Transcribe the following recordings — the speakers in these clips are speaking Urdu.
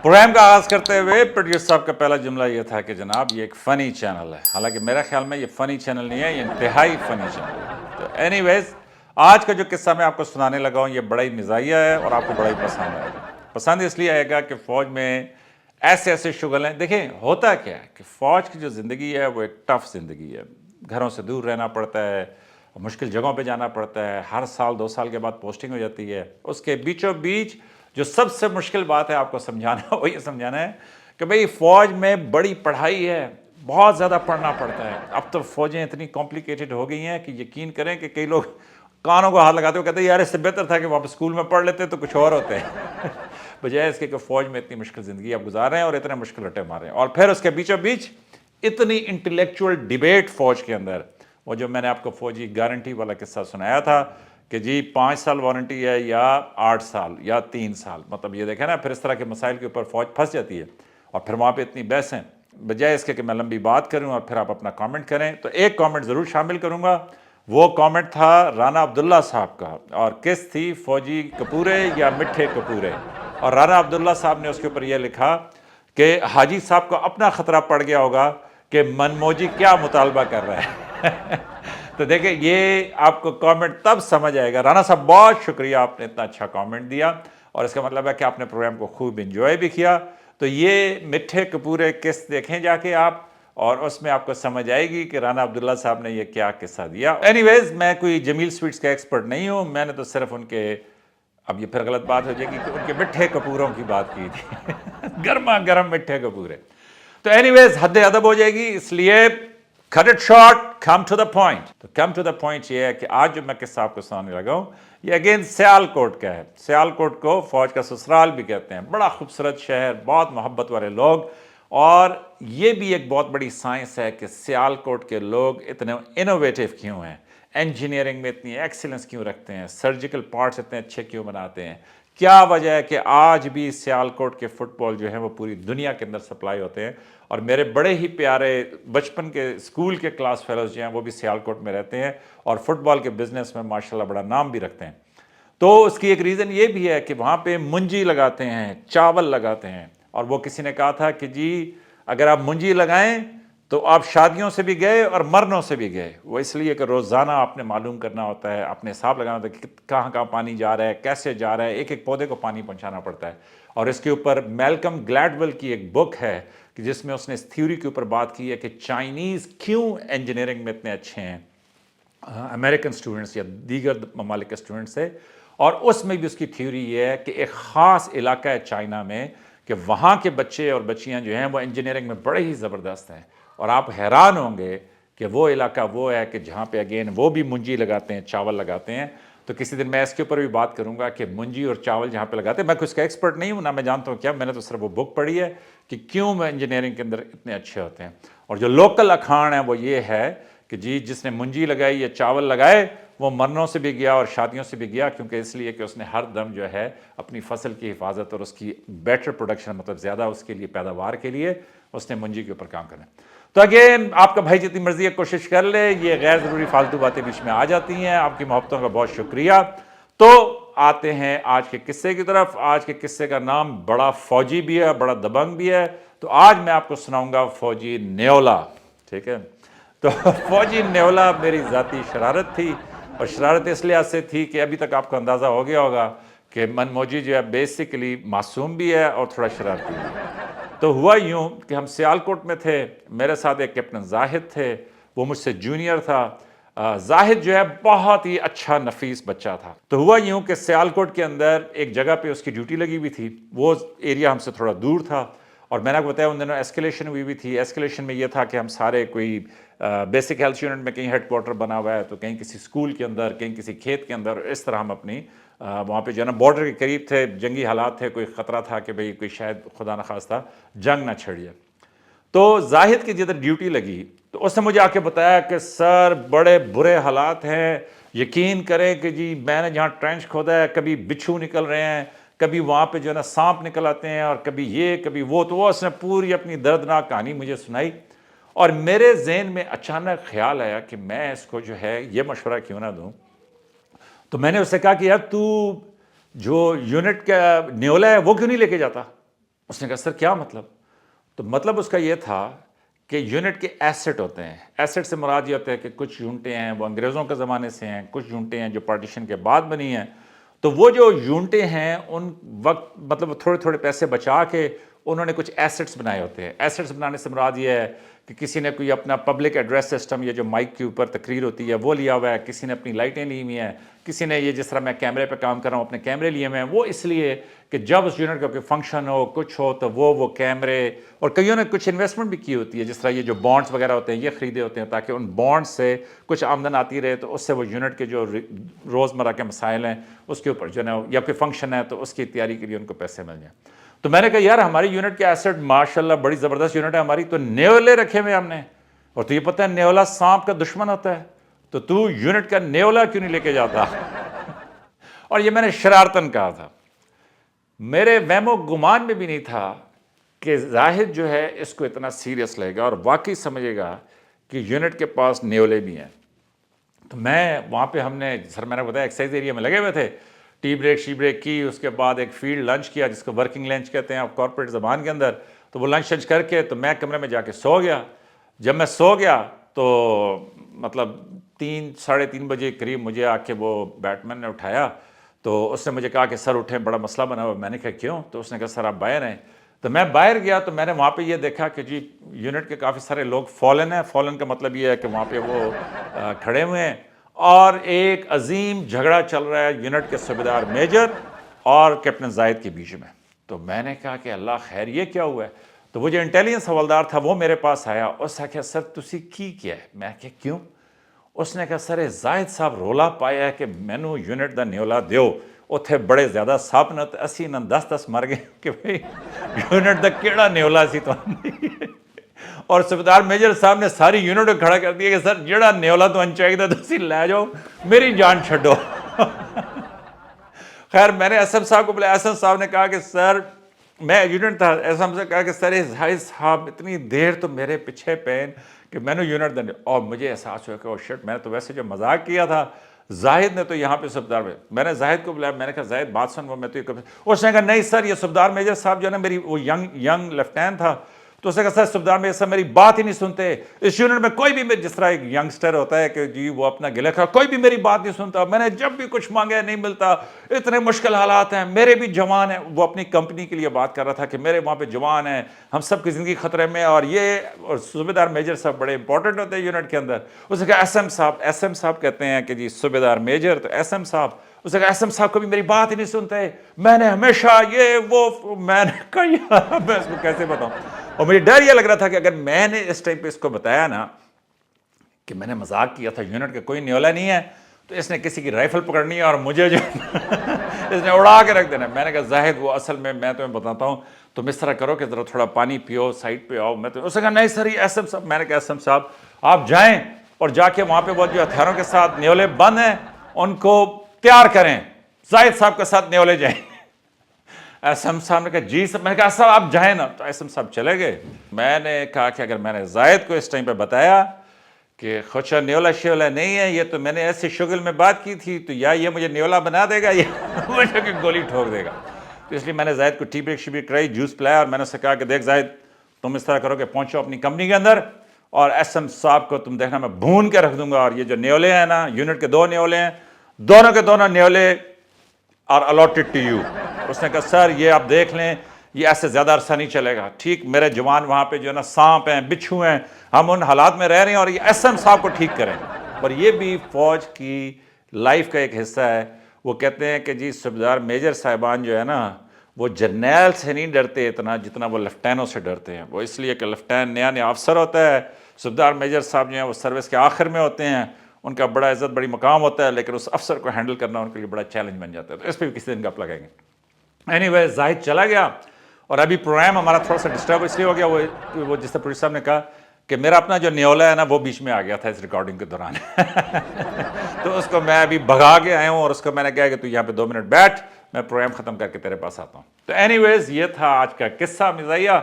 پروگرام کا آغاز کرتے ہوئے پروڈیوسر صاحب کا پہلا جملہ یہ تھا کہ جناب یہ ایک فنی چینل ہے، حالانکہ میرے خیال میں یہ فنی چینل نہیں ہے، یہ انتہائی فنی چینل ہے۔ تو اینی ویز آج کا جو قصہ میں آپ کو سنانے لگا ہوں یہ بڑا ہی مزاحیہ ہے اور آپ کو بڑا ہی پسند آئے گا۔ پسند اس لیے آئے گا کہ فوج میں ایسے ایسے شغل ہیں۔ دیکھیں ہوتا کیا ہے کہ فوج کی جو زندگی ہے وہ ایک ٹف زندگی ہے، گھروں سے دور رہنا پڑتا ہے، مشکل جگہوں پہ جانا پڑتا ہے، ہر سال 2 سال کے بعد پوسٹنگ ہو جاتی ہے۔ اس کے بیچوں بیچ جو سب سے مشکل بات ہے آپ کو سمجھانا وہ یہ سمجھانا ہے کہ بھئی فوج میں بڑی پڑھائی ہے، بہت زیادہ پڑھنا پڑتا ہے۔ اب تو فوجیں اتنی کمپلیکیٹڈ ہو گئی ہیں کہ یقین کریں کہ کئی لوگ کانوں کو ہاتھ لگاتے ہوئے کہتے ہیں یار اس سے بہتر تھا کہ وہ آپ اسکول میں پڑھ لیتے تو کچھ اور ہوتے ہیں بجائے اس کے کہ فوج میں اتنی مشکل زندگی آپ گزار رہے ہیں اور اتنے مشکل رٹے مار رہے ہیں، اور پھر اس کے بیچوں بیچ اتنی انٹلیکچوئل ڈیبیٹ فوج کے اندر۔ وہ جو میں نے آپ کو فوجی گارنٹی والا قصہ سنایا تھا کہ جی 5 سال وارنٹی ہے یا 8 سال یا 3 سال، مطلب یہ دیکھیں نا پھر اس طرح کے مسائل کے اوپر فوج پھنس جاتی ہے اور پھر وہاں پہ اتنی بحثیں۔ بجائے اس کے کہ میں لمبی بات کروں اور پھر آپ اپنا کامنٹ کریں، تو ایک کامنٹ ضرور شامل کروں گا۔ وہ کامنٹ تھا رانا عبداللہ صاحب کا، اور کس تھی فوجی کپورے یا مٹھے کپورے، اور رانا عبداللہ صاحب نے اس کے اوپر یہ لکھا کہ حاجی صاحب کو اپنا خطرہ پڑ گیا ہوگا کہ منموجی کیا مطالبہ کر رہا ہے تو دیکھیں یہ آپ کو کامنٹ تب سمجھ آئے گا۔ رانا صاحب بہت شکریہ، آپ نے اتنا اچھا کامنٹ دیا، اور اس کا مطلب ہے کہ آپ نے پروگرام کو خوب انجوائے بھی کیا۔ تو یہ مٹھے کپورے قسط دیکھیں جا کے آپ، اور اس میں آپ کو سمجھ آئے گی کہ رانا عبداللہ صاحب نے یہ کیا قصہ دیا۔ اینی ویز میں کوئی جمیل سویٹس کا ایکسپرٹ نہیں ہوں، میں نے تو صرف ان کے، اب یہ پھر غلط بات ہو جائے گی کہ ان کے مٹھے کپوروں کی بات کی تھی گرما گرم مٹھے کپورے۔ تو اینی ویز حد ادب ہو جائے گی، اس لیے cut it short, come to the point. تو کم ٹو دا پوائنٹ یہ ہے کہ آج جو میں قصہ آپ کو سنانے لگا ہوں یہ اگین سیال کوٹ کا ہے۔ سیال کوٹ کو فوج کا سسرال بھی کہتے ہیں، بڑا خوبصورت شہر، بہت محبت والے لوگ، اور یہ بھی ایک بہت بڑی سائنس ہے کہ سیال کوٹ کے لوگ اتنے انوویٹو کیوں ہیں، انجینئرنگ میں اتنی ایکسیلنس کیوں رکھتے ہیں، سرجیکل پارٹس اتنے اچھے کیوں بناتے ہیں، کیا وجہ ہے کہ آج بھی سیال کوٹ کے فٹ بال جو ہیں وہ پوری دنیا کے اندر سپلائی ہوتے ہیں۔ اور میرے بڑے ہی پیارے بچپن کے اسکول کے کلاس فیلوز جو ہیں وہ بھی سیال کوٹ میں رہتے ہیں اور فٹ بال کے بزنس میں ماشاءاللہ بڑا نام بھی رکھتے ہیں۔ تو اس کی ایک ریزن یہ بھی ہے کہ وہاں پہ منجی لگاتے ہیں، چاول لگاتے ہیں، اور وہ کسی نے کہا تھا کہ جی اگر آپ منجی لگائیں تو آپ شادیوں سے بھی گئے اور مرنوں سے بھی گئے۔ وہ اس لیے کہ روزانہ آپ نے معلوم کرنا ہوتا ہے، اپنے حساب لگانا ہوتا ہے کہ کہاں کہاں پانی جا رہا ہے، کیسے جا رہا ہے، ایک ایک پودے کو پانی پہنچانا پڑتا ہے۔ اور اس کے اوپر میلکم گلیڈول کی ایک بک ہے کہ جس میں اس نے اس تھیوری کے اوپر بات کی ہے کہ چائنیز کیوں انجینئرنگ میں اتنے اچھے ہیں امریکن سٹوڈنٹس یا دیگر ممالک کے سٹوڈنٹس سے، اور اس میں بھی اس کی تھیوری یہ ہے کہ ایک خاص علاقہ ہے چائنا میں کہ وہاں کے بچے اور بچیاں جو ہیں وہ انجینئرنگ میں بڑے ہی زبردست ہیں، اور آپ حیران ہوں گے کہ وہ علاقہ وہ ہے کہ جہاں پہ اگین وہ بھی منجی لگاتے ہیں، چاول لگاتے ہیں۔ تو کسی دن میں اس کے اوپر بھی بات کروں گا کہ منجی اور چاول جہاں پہ لگاتے ہیں، میں کوئی اس کا ایکسپرٹ نہیں ہوں، نہ میں جانتا ہوں کیا، میں نے تو صرف وہ بک پڑھی ہے کہ کیوں وہ انجینئرنگ کے اندر اتنے اچھے ہوتے ہیں۔ اور جو لوکل اکھان ہے وہ یہ ہے کہ جی جس نے منجی لگائی یا چاول لگائے وہ مرنوں سے بھی گیا اور شادیوں سے بھی گیا، کیونکہ اس لیے کہ اس نے ہر دم جو ہے اپنی فصل کی حفاظت اور اس کی بیٹر پروڈکشن، مطلب زیادہ اس کے لیے پیداوار کے لیے اس نے منجی کے اوپر کام کرنا۔ تو اگین آپ کا بھائی جتنی مرضی ہے کوشش کر لے، یہ غیر ضروری فالتو باتیں بیچ میں آ جاتی ہیں، آپ کی محبتوں کا بہت شکریہ۔ تو آتے ہیں آج کے قصے کی طرف۔ آج کے قصے کا نام بڑا فوجی بھی ہے، بڑا دبنگ بھی ہے۔ تو آج میں آپ کو سناؤں گا فوجی نیولا، ٹھیک ہے؟ تو فوجی نیولا میری ذاتی شرارت تھی، اور شرارت اس لحاظ سے تھی کہ ابھی تک آپ کو اندازہ ہو گیا ہوگا کہ منموجی جو ہے بیسیکلی معصوم بھی ہے اور تھوڑا شرارتی بھی ہے۔ تو ہوا یوں کہ ہم سیال کوٹ میں تھے، میرے ساتھ ایک کیپٹن زاہد تھے، وہ مجھ سے جونیئر تھا۔ زاہد جو ہے بہت ہی اچھا نفیس بچہ تھا۔ تو ہوا یوں کہ سیال کوٹ کے اندر ایک جگہ پہ اس کی ڈیوٹی لگی ہوئی تھی، وہ ایریا ہم سے تھوڑا دور تھا، اور میں نے آپ کو بتایا ان دنوں ایسکیلیشن ہوئی تھی۔ ایسکیلیشن میں یہ تھا کہ ہم سارے کوئی بیسک ہیلتھ یونٹ میں کہیں ہیڈ کوارٹر بنا ہوا ہے، تو کہیں کسی اسکول کے اندر، کہیں کسی کھیت کے اندر، اس طرح ہم اپنی وہاں پہ جو ہے نا بارڈر کے قریب تھے، جنگی حالات تھے، کوئی خطرہ تھا کہ بھئی کوئی شاید خدا نخواستہ جنگ نہ چھڑ جائے۔ تو زاہد کی جدھر ڈیوٹی لگی تو اس نے مجھے آ کے بتایا کہ سر بڑے برے حالات ہیں، یقین کریں کہ جی میں نے جہاں ٹرینچ کھودا ہے کبھی بچھو نکل رہے ہیں، کبھی وہاں پہ جو ہے نا سانپ نکل آتے ہیں، اور کبھی یہ کبھی وہ۔ تو وہ اس نے پوری اپنی دردناک کہانی مجھے سنائی، اور میرے ذہن میں اچانک خیال آیا کہ میں اس کو جو ہے یہ مشورہ کیوں نہ دوں۔ تو میں نے اس سے کہا کہ یار تو جو یونٹ کا نیولا ہے وہ کیوں نہیں لے کے جاتا؟ اس نے کہا سر کیا مطلب؟ تو مطلب اس کا یہ تھا کہ یونٹ کے ایسٹ ہوتے ہیں. ایسٹ سے مراد یہ ہوتا ہے کہ کچھ یونٹیں ہیں وہ انگریزوں کے زمانے سے ہیں, کچھ یونٹیں ہیں جو پارٹیشن کے بعد بنی ہیں. تو وہ جو یونٹیں ہیں ان وقت مطلب تھوڑے تھوڑے پیسے بچا کے انہوں نے کچھ ایسٹس بنائے ہوتے ہیں. ایسٹس بنانے سے مراد یہ ہے کہ کسی نے کوئی اپنا پبلک ایڈریس سسٹم یا جو مائک کے اوپر تقریر ہوتی ہے وہ لیا ہوا ہے, کسی نے اپنی لائٹیں لی ہوئی ہیں, کسی نے یہ جس طرح میں کیمرے پہ کام کر رہا ہوں اپنے کیمرے لیے ہوئے ہیں. وہ اس لیے کہ جب اس یونٹ کا کوئی فنکشن ہو کچھ ہو تو وہ کیمرے, اور کئیوں نے کچھ انویسٹمنٹ بھی کی ہوتی ہے, جس طرح یہ جو بانڈز وغیرہ ہوتے ہیں یہ خریدے ہوتے ہیں تاکہ ان بانڈ سے کچھ آمدن آتی رہے, تو اس سے وہ یونٹ کے جو روزمرہ کے مسائل ہیں اس کے اوپر جو ہے یا کوئی فنکشن ہے تو اس کی تیاری کے لیے ان کو پیسے مل جائیں. تو میں نے کہا یار ہماری یونٹ کے ایسٹ ماشاءاللہ بڑی زبردست یونٹ ہے ہماری, تو نیولے رکھے ہوئے ہم نے, اور تو یہ پتہ ہے نیولا سانپ کا دشمن ہوتا ہے, تو یونٹ کا نیولا کیوں نہیں لے کے جاتا؟ اور یہ میں نے شرارتاً کہا تھا, میرے وہم و گمان میں بھی نہیں تھا کہ زاہد جو ہے اس کو اتنا سیریس لے گا اور واقعی سمجھے گا کہ یونٹ کے پاس نیولے بھی ہیں. تو میں وہاں پہ ہم نے سر میں نے بتایا ایکسرسائز ایریا میں لگے ہوئے تھے, ٹی بریک کی, اس کے بعد ایک فیلڈ لنچ کیا جس کو ورکنگ لنچ کہتے ہیں کارپوریٹ زبان کے اندر. تو وہ لنچ کر کے تو میں کمرے میں جا کے سو گیا. جب میں سو گیا تو مطلب 3-3:30 بجے قریب مجھے آ کے وہ بیٹمین نے اٹھایا. تو اس نے مجھے کہا کہ سر اٹھیں بڑا مسئلہ بنا ہوا. میں نے کہا کیوں؟ تو اس نے کہا سر آپ باہر ہیں. تو میں باہر گیا تو میں نے وہاں پہ یہ دیکھا کہ جی یونٹ کے کافی سارے لوگ فالن ہیں. فالن کا مطلب یہ ہے کہ وہاں پہ وہ کھڑے ہوئے ہیں, اور ایک عظیم جھگڑا چل رہا ہے یونٹ کے صوبیدار میجر اور کیپٹن زاہد کے بیچ میں. تو میں نے کہا کہ اللہ خیر یہ کیا ہوا ہے؟ تو وہ جو انٹیلیجنس حوالدار تھا وہ میرے پاس آیا. اس نے کہا سر تسی کی کیا ہے؟ میں کہا کیوں؟ اس نے کہا سر زاہد صاحب رولا پایا ہے کہ مینو یونٹ دا نیولا دیو. اتنے بڑے زیادہ سپ نہ 80 نہ 10 مر گئے کہ بھائی یونٹ دا کیڑا نیولا سی تو. اور صوبیدار میجر صاحب نے ساری یونٹ کو کھڑا کر دیا کہ سر جڑا نیولا تو چاہیے تھا تسی لے جاؤ, میری جان چھڈو. خیر میں نے ایس ایم صاحب کو بلایا. ایس ایم صاحب نے کہا کہ سر میں یونٹ تھا, ایس ایم سے کہا کہ سر زاہد صاحب اتنی دیر تو میرے پیچھے پین کہ میں نے یونٹ دے, اور مجھے احساس ہوا کہ او شٹ میں نے تو ویسے جو مذاق کیا تھا زاہد نے تو یہاں پہ صوبیدار میں نے زاہد کو بلایا. میں نے کہا زاہد بات سن, وہ میں تو یہ اس نے کہا نہیں سر یہ صوبیدار میجر صاحب جو ہے نا میری وہ ینگ لیفٹیننٹ تھا. تو اس نے کہا سر صوبیدار میجر صاحب میری بات ہی نہیں سنتے. اس یونٹ میں کوئی بھی جس طرح ایک ینگسٹر ہوتا ہے کہ جی وہ اپنا گلے کھا, کوئی بھی میری بات نہیں سنتا. میں نے جب بھی کچھ مانگا نہیں ملتا, اتنے مشکل حالات ہیں, میرے بھی جوان ہیں. وہ اپنی کمپنی کے لیے بات کر رہا تھا کہ میرے وہاں پہ جوان ہیں, ہم سب کی زندگی خطرے میں, اور یہ اور صوبیدار میجر صاحب بڑے امپورٹنٹ ہوتے ہیں یونٹ کے اندر. اس نے کہا ایس ایم صاحب کہتے ہیں کہ جی صوبیدار میجر تو ایس ایم صاحب. اس نے کہا ایس ایم صاحب کو بھی میری بات ہی نہیں سنتے, میں نے ہمیشہ یہ وہ. میں نے کہا یار میں اس کو کیسے بتاؤں. اور مجھے ڈر یہ لگ رہا تھا کہ اگر میں نے اس ٹائم پہ اس کو بتایا نا کہ میں نے مذاق کیا تھا یونٹ کا کوئی نیولا نہیں ہے, تو اس نے کسی کی رائفل پکڑنی ہے اور مجھے جو اس نے اڑا کے رکھ دینا. میں نے کہا زاہد وہ اصل میں تمہیں بتاتا ہوں, تم اس طرح کرو کہ ذرا تھوڑا پانی پیو, سائڈ پہ آؤ. میں تو اس نے کہا نہیں سر یہ ایس ایم صاحب. میں نے کہا ایس ایم صاحب آپ جائیں اور جا کے وہاں پہ وہ جو ہتھیاروں کے ساتھ نیولے بند ہیں ان کو تیار کریں, زاہد صاحب کے ساتھ نیولے جائیں. ایس ایم صاحب نے کہا جی سر. میں نے کہا صاحب آپ جائیں نا. تو ایس ایم صاحب چلے گئے. میں نے کہا کہ اگر میں نے زاہد کو اس ٹائم پہ بتایا کہ خوشا نیولا شیولا نہیں ہے, یہ تو میں نے ایسے شغل میں بات کی تھی, تو یا یہ مجھے نیولا بنا دے گا یا مجھے گولی ٹھوک دے گا. تو اس لیے میں نے زاہد کو ٹی بریک کرائی, جوس پلایا, اور میں نے اسے کہا کہ دیکھ زاہد تم اس طرح کرو کہ پہنچو اپنی کمپنی کے اندر, اور ایس ایم صاحب کو تم دیکھنا میں بھون کے رکھ دوں گا, اور یہ جو نیولے ہیں نا یونٹ کے 2 نیولے ہیں, دونوں کے دونوں نیولے آر الاٹڈ ٹو یو. اس نے کہا سر یہ آپ دیکھ لیں یہ ایسے زیادہ عرصہ نہیں چلے گا. ٹھیک میرے جوان وہاں پہ جو ہے نا سانپ ہیں بچھو ہیں, ہم ان حالات میں رہ رہے ہیں, اور یہ ایس ایم صاحب کو ٹھیک کریں. اور یہ بھی فوج کی لائف کا ایک حصہ ہے. وہ کہتے ہیں کہ جی صوبیدار میجر صاحبان جو ہے نا وہ جرنیل سے نہیں ڈرتے اتنا جتنا وہ لیفٹینوں سے ڈرتے ہیں. وہ اس لیے کہ لیفٹین نیا افسر ہوتا ہے, صوبیدار میجر صاحب جو ہیں وہ سروس کے آخر میں ہوتے ہیں, ان کا بڑا عزت بڑی مقام ہوتا ہے, لیکن اس افسر کو ہینڈل کرنا ان کے لیے بڑا چیلنج بن جاتا ہے. تو اس پہ بھی کسی دن گپ لگائیں گے. اینی وے زاہد چلا گیا, اور ابھی پروگرام ہمارا تھوڑا سا ڈسٹرب اس لیے ہو گیا, وہ جس طرح پروڈیوسر صاحب نے کہا کہ میرا اپنا جو نیولا ہے نا وہ بیچ میں آ گیا تھا اس ریکارڈنگ کے دوران. تو اس کو میں ابھی بھگا کے آیا ہوں, اور اس کو میں نے کہا کہ تو یہاں پہ 2 منٹ بیٹھ, میں پروگرام ختم کر کے تیرے پاس آتا ہوں. تو اینی ویز یہ تھا آج کا قصہ مزاحیہ.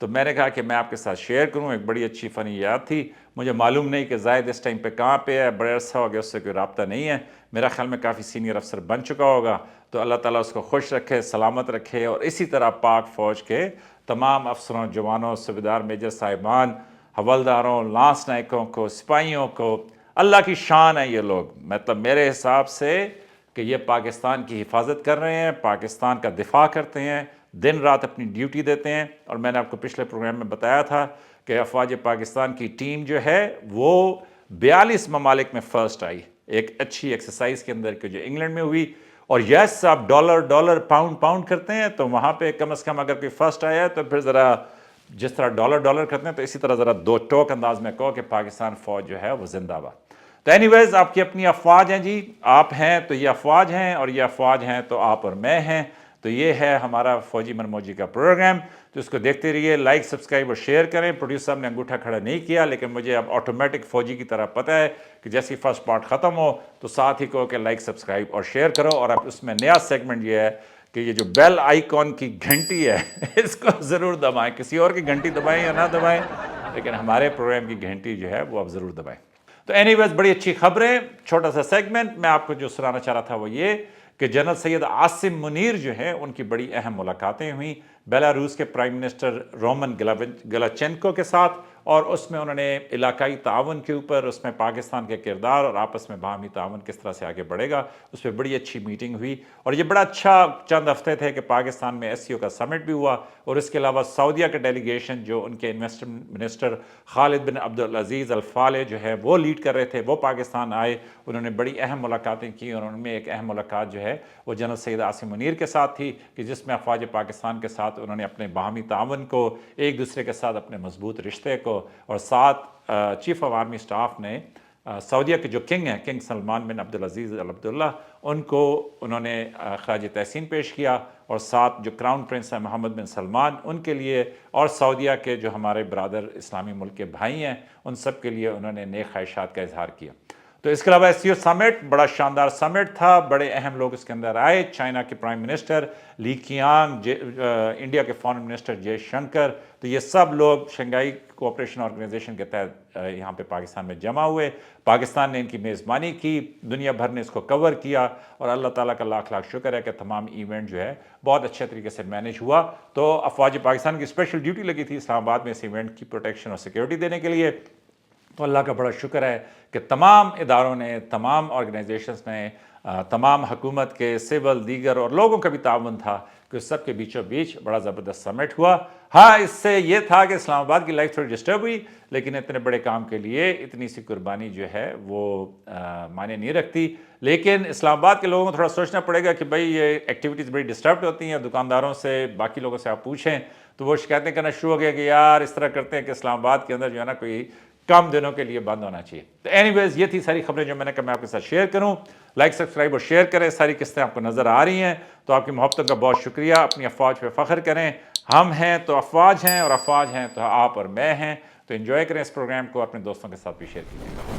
تو میں نے کہا کہ میں آپ کے ساتھ شیئر کروں, ایک بڑی اچھی فنی یاد تھی. مجھے معلوم نہیں کہ زاہد اس ٹائم پہ کہاں پہ ہے، بڑے عرصہ ہو گیا اس سے کوئی رابطہ نہیں ہے، میرا خیال میں کافی سینئر افسر بن چکا ہوگا، تو اللہ تعالیٰ اس کو خوش رکھے، سلامت رکھے، اور اسی طرح پاک فوج کے تمام افسروں، جوانوں، صوبیدار، میجر صاحبان، حوالداروں، لانس نائکوں کو، سپاہیوں کو، اللہ کی شان ہے یہ لوگ، مطلب میرے حساب سے کہ یہ پاکستان کی حفاظت کر رہے ہیں، پاکستان کا دفاع کرتے ہیں، دن رات اپنی ڈیوٹی دیتے ہیں، اور میں نے آپ کو پچھلے پروگرام میں بتایا تھا کہ افواج پاکستان کی ٹیم جو ہے وہ 42 ممالک میں فرسٹ آئی، ایک اچھی ایکسرسائز کے اندر کہ جو انگلینڈ میں ہوئی، اور یس آپ ڈالر پاؤنڈ کرتے ہیں تو وہاں پہ کم از کم اگر کوئی فرسٹ آیا ہے تو پھر ذرا جس طرح ڈالر کرتے ہیں تو اسی طرح ذرا دو ٹوک انداز میں کہو کہ پاکستان فوج جو ہے وہ زندہ باد۔ تو اینی ویز آپ کی اپنی افواج ہیں جی، آپ ہیں تو یہ افواج ہیں، اور یہ افواج ہیں تو آپ اور میں ہیں، تو یہ ہے ہمارا فوجی من موجی کا پروگرام، تو اس کو دیکھتے رہیے، لائک سبسکرائب اور شیئر کریں۔ پروڈیوسر صاحب نے انگوٹھا کھڑا نہیں کیا، لیکن مجھے اب آٹومیٹک فوجی کی طرح پتہ ہے کہ جیسے فرسٹ پارٹ ختم ہو تو ساتھ ہی کہو کہ لائک سبسکرائب اور شیئر کرو، اور اب اس میں نیا سیگمنٹ یہ ہے کہ یہ جو بیل آئیکن کی گھنٹی ہے اس کو ضرور دبائیں، کسی اور کی گھنٹی دبائیں یا نہ دبائیں، لیکن ہمارے پروگرام کی گھنٹی جو ہے وہ اب ضرور دبائیں۔ تو اینی ویز بڑی اچھی خبریں، چھوٹا سا سیگمنٹ میں آپ کو جو سنانا چاہ رہا تھا وہ یہ کہ جنرل سید عاصم منیر جو ہیں ان کی بڑی اہم ملاقاتیں ہوئیں بیلاروس کے پرائم منسٹر رومن گلاچینکو کے ساتھ، اور اس میں انہوں نے علاقائی تعاون کے اوپر، اس میں پاکستان کے کردار اور آپس میں باہمی تعاون کس طرح سے آگے بڑھے گا، اس پہ بڑی اچھی میٹنگ ہوئی، اور یہ بڑا اچھا چند ہفتے تھے کہ پاکستان میں ایس سی او کا سمٹ بھی ہوا، اور اس کے علاوہ سعودیہ کا ڈیلیگیشن جو ان کے انویسٹمنٹ منسٹر خالد بن عبدالعزیز الفالح جو ہے وہ لیڈ کر رہے تھے، وہ پاکستان آئے، انہوں نے بڑی اہم ملاقاتیں کی، اور ان میں ایک اہم ملاقات جو ہے وہ جنرل سید عاصم منیر کے ساتھ تھی کہ جس میں افواج پاکستان کے ساتھ انہوں نے اپنے باہمی تعاون کو، ایک دوسرے کے ساتھ اپنے مضبوط رشتے کو، اور ساتھ چیف آف آرمی سٹاف نے سعودیہ کے جو کنگ ہیں، کنگ سلمان بن عبدالعزیز عبداللہ، ان کو انہوں نے خراج تحسین پیش کیا، اور ساتھ جو کراؤن پرنس ہیں محمد بن سلمان ان کے لیے، اور سعودیہ کے جو ہمارے برادر اسلامی ملک کے بھائی ہیں ان سب کے لیے انہوں نے نیک خواہشات کا اظہار کیا۔ تو اس کے علاوہ ایس سی او سمٹ بڑا شاندار سمٹ تھا، بڑے اہم لوگ اس کے اندر آئے، چائنا کے پرائم منسٹر لی کیانگ، انڈیا کے فارن منسٹر جے شنکر، تو یہ سب لوگ شنگھائی کوآپریشن آرگنائزیشن کے تحت یہاں پہ پاکستان میں جمع ہوئے، پاکستان نے ان کی میزبانی کی، دنیا بھر نے اس کو کور کیا، اور اللہ تعالیٰ کا لاکھ لاکھ شکر ہے کہ تمام ایونٹ جو ہے بہت اچھے طریقے سے مینیج ہوا۔ تو افواج پاکستان کی اسپیشل ڈیوٹی لگی تھی اسلام آباد میں اس ایونٹ کی پروٹیکشن اور سیکیورٹی دینے کے لیے، تو اللہ کا بڑا شکر ہے کہ تمام اداروں نے، تمام آرگنائزیشنز نے، تمام حکومت کے سول دیگر اور لوگوں کا بھی تعاون تھا کہ اس سب کے بیچوں بیچ بڑا زبردست سمٹ ہوا۔ ہاں اس سے یہ تھا کہ اسلام آباد کی لائف تھوڑی ڈسٹرب ہوئی، لیکن اتنے بڑے کام کے لیے اتنی سی قربانی جو ہے وہ معنی نہیں رکھتی، لیکن اسلام آباد کے لوگوں کو تھوڑا سوچنا پڑے گا کہ بھائی یہ ایکٹیویٹیز بڑی ڈسٹربڈ ہوتی ہیں، دکانداروں سے، باقی لوگوں سے آپ پوچھیں تو وہ شکایتیں کرنا شروع ہو گیا کہ یار اس طرح کرتے ہیں کہ اسلام آباد کے اندر جو ہے نا کوئی کم دنوں کے لیے بند ہونا چاہیے۔ تو اینی ویز یہ تھی ساری خبریں جو میں نے کہا میں آپ کے ساتھ شیئر کروں، لائک سبسکرائب اور شیئر کریں، ساری قسطیں آپ کو نظر آ رہی ہیں، تو آپ کی محبتوں کا بہت شکریہ، اپنی افواج پہ فخر کریں، ہم ہیں تو افواج ہیں، اور افواج ہیں تو آپ اور میں ہیں، تو انجوائے کریں اس پروگرام کو، اپنے دوستوں کے ساتھ بھی شیئر کیجیے گا۔